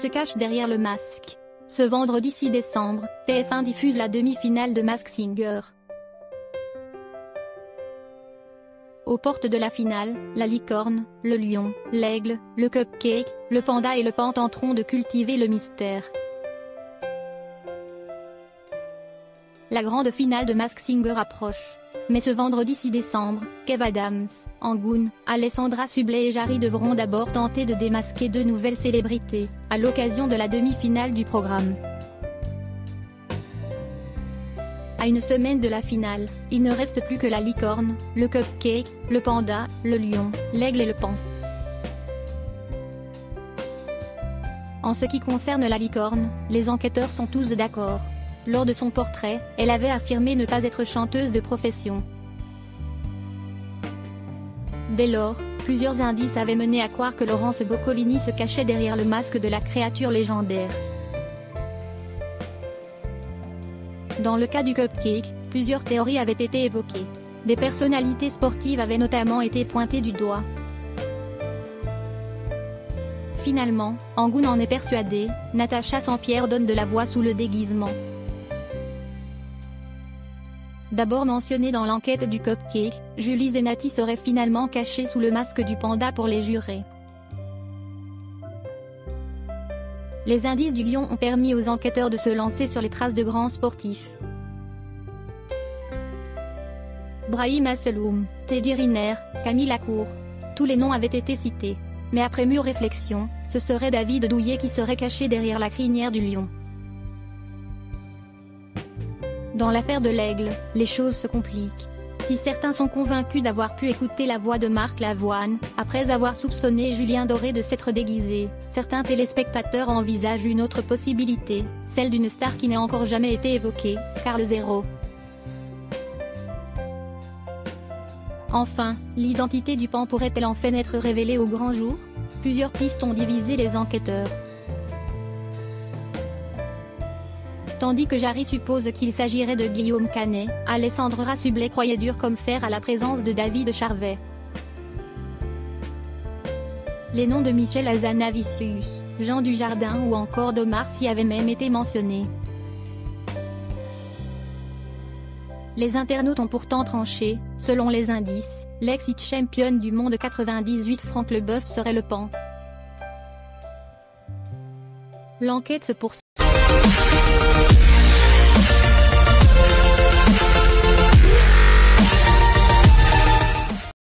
se cache derrière le masque. Ce vendredi 6 décembre, TF1 diffuse la demi-finale de Masked Singer. Aux portes de la finale, la licorne, le lion, l'aigle, le cupcake, le panda et le pan tenteront de cultiver le mystère. La grande finale de Masked Singer approche. Mais ce vendredi 6 décembre, Kev Adams, Angoon, Alessandra Sublet et Jarry devront d'abord tenter de démasquer deux nouvelles célébrités, à l'occasion de la demi-finale du programme. À une semaine de la finale, il ne reste plus que la licorne, le cupcake, le panda, le lion, l'aigle et le pan. En ce qui concerne la licorne, les enquêteurs sont tous d'accord. Lors de son portrait, elle avait affirmé ne pas être chanteuse de profession. Dès lors, plusieurs indices avaient mené à croire que Laurence Boccolini se cachait derrière le masque de la créature légendaire. Dans le cas du cupcake, plusieurs théories avaient été évoquées. Des personnalités sportives avaient notamment été pointées du doigt. Finalement, Angoon en est persuadée, Natacha Sampierre donne de la voix sous le déguisement. D'abord mentionnée dans l'enquête du cupcake, Julie Zenati serait finalement cachée sous le masque du panda pour les jurés. Les indices du lion ont permis aux enquêteurs de se lancer sur les traces de grands sportifs. Brahim Asseloum, Teddy Riner, Camille Lacour. Tous les noms avaient été cités. Mais après mûre réflexion, ce serait David Douillet qui serait caché derrière la crinière du lion. Dans l'affaire de l'aigle, les choses se compliquent. Si certains sont convaincus d'avoir pu écouter la voix de Marc Lavoine, après avoir soupçonné Julien Doré de s'être déguisé, certains téléspectateurs envisagent une autre possibilité, celle d'une star qui n'a encore jamais été évoquée, Carl Zero. Enfin, l'identité du pan pourrait-elle enfin être révélée au grand jour? Plusieurs pistes ont divisé les enquêteurs. Tandis que Jarry suppose qu'il s'agirait de Guillaume Canet, Alessandra Sublet croyait dur comme fer à la présence de David Charvet. Les noms de Michel Hazanavicius, Jean Dujardin ou encore d'Omar Sy avaient même été mentionnés. Les internautes ont pourtant tranché, selon les indices, l'ex-championne du monde 98 Franck Leboeuf serait le pan. L'enquête se poursuit.